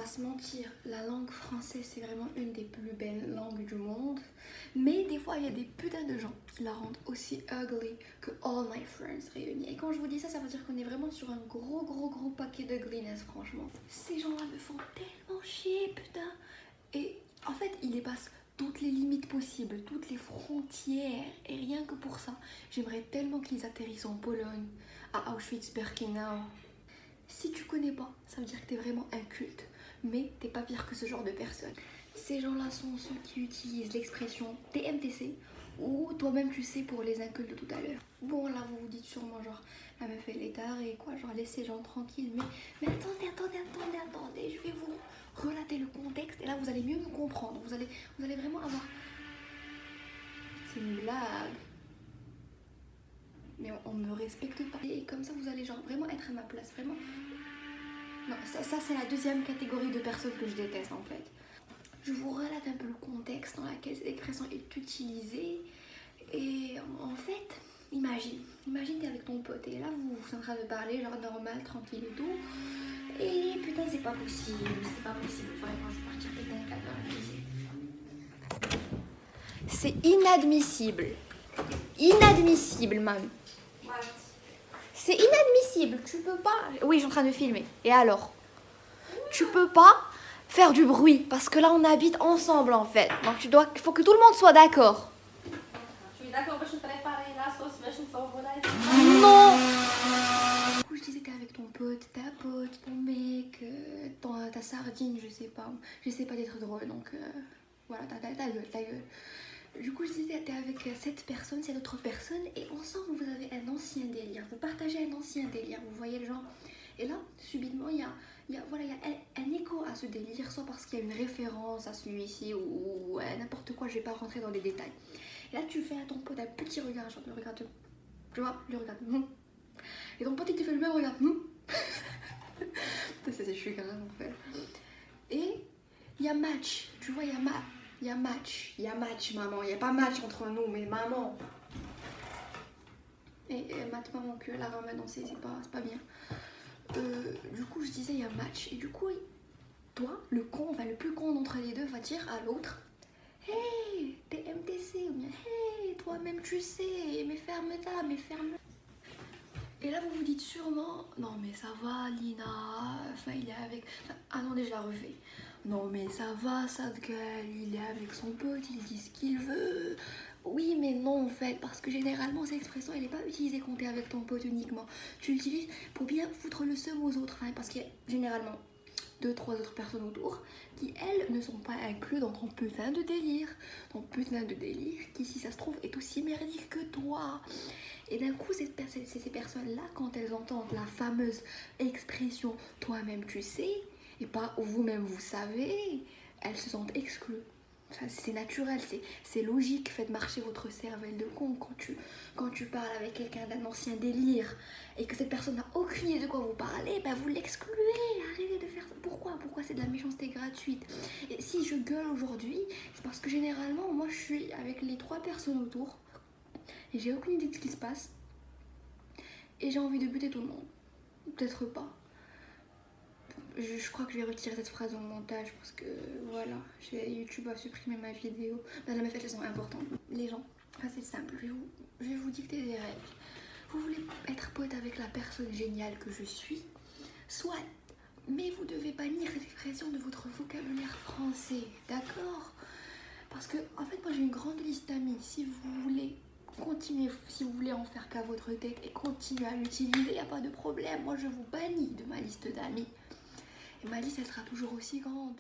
va se mentir, la langue française c'est vraiment une des plus belles langues du monde. Mais des fois il y a des putains de gens qui la rendent aussi ugly que All My Friends réunis. Et quand je vous dis ça, ça veut dire qu'on est vraiment sur un gros paquet d'ugliness franchement. Ces gens-là me font tellement chier putain. Et en fait ils dépassent toutes les limites possibles, toutes les frontières. Et rien que pour ça, j'aimerais tellement qu'ils atterrissent en Pologne, à Auschwitz-Birkenau. Si tu connais pas, ça veut dire que t'es vraiment inculte. Mais t'es pas pire que ce genre de personnes. Ces gens-là sont ceux qui utilisent l'expression TMTC ou toi-même tu sais pour les incultes de tout à l'heure. Bon là vous vous dites sûrement genre la meuf elle est tarée quoi, genre laissez les gens tranquilles. Mais attendez, je vais vous relater le contexte et là vous allez mieux me comprendre. Vous allez vraiment avoir... C'est une blague. Mais on me respecte pas. Et comme ça vous allez genre vraiment être à ma place, vraiment. Non, ça c'est la deuxième catégorie de personnes que je déteste en fait. Je vous relate un peu le contexte dans lequel cette expression est utilisée. Et en fait, imagine t'es avec ton pote et là vous êtes en train de parler genre normal, tranquille et tout. Et putain c'est pas possible, vraiment je vais partir péter un câble dans la cuisine. C'est inadmissible man. C'est inadmissible, tu peux pas... Oui, je suis en train de filmer. Et alors? Tu peux pas faire du bruit parce que là on habite ensemble en fait. Donc il faut que tout le monde soit d'accord. Je suis d'accord, je préparer la sauce, je suis Non. Du coup je disais t'es avec ton pote, ta pote, ton mec, ta sardine, je sais pas. J'essaie pas d'être drôle donc voilà, ta gueule. Du coup je disais t'es avec cette autre personne et ensemble vous avez un ancien délire. Vous partagez un ancien délire, vous voyez le genre. Et là subitement il y a un écho à ce délire, soit parce qu'il y a une référence à celui-ci ou n'importe quoi, je vais pas rentrer dans les détails. Et là tu fais à ton pote un petit regard, genre le regard de... Tu vois, le regard de... Et ton pote il te fait le même regard. C'est je suis quand même en fait. Et il y a match, tu vois, il y a match maman, il y a pas match entre nous mais maman. Et maman que la ramadan c'est pas bien. Du coup je disais il y a match et du coup toi le con, enfin le plus con d'entre les deux va dire à l'autre hey t'es MTC ou bien hey toi-même tu sais mais ferme-ta mais ferme. Et là vous vous dites sûrement non mais ça va Lina, enfin il est avec... Enfin, attendez je la refais. Non mais ça va Sadgal, il est avec son pote, il dit ce qu'il veut. Oui mais non en fait, parce que généralement cette expression elle n'est pas utilisée quand t'es avec ton pote uniquement. Tu l'utilises pour bien foutre le seum aux autres, hein, parce qu'il y a généralement 2-3 autres personnes autour qui elles ne sont pas incluses dans ton putain de délire. Ton putain de délire qui si ça se trouve est aussi merdique que toi. Et d'un coup ces personnes là quand elles entendent la fameuse expression toi-même tu sais et pas vous-même vous savez, elles se sentent exclues. Enfin, c'est naturel, c'est logique, faites marcher votre cervelle de con quand tu parles avec quelqu'un d'un ancien délire et que cette personne n'a aucune idée de quoi vous parlez, ben vous l'excluez, arrêtez de faire ça. Pourquoi c'est de la méchanceté gratuite. Et si je gueule aujourd'hui, c'est parce que généralement moi je suis avec les 3 personnes autour et j'ai aucune idée de ce qui se passe et j'ai envie de buter tout le monde. Peut-être pas. Je crois que je vais retirer cette phrase au montage parce que voilà, YouTube a supprimé ma vidéo. Mais la meuf, elles sont importantes. Les gens, enfin, c'est simple, je vais vous dicter des règles. Vous voulez être pote avec la personne géniale que je suis, soit, mais vous devez bannir cette expression de votre vocabulaire français, d'accord? Parce que, en fait, moi j'ai une grande liste d'amis. Si vous voulez continuer, si vous voulez en faire qu'à votre tête et continuer à l'utiliser, il n'y a pas de problème. Moi je vous bannis de ma liste d'amis. Et ma liste, elle sera toujours aussi grande.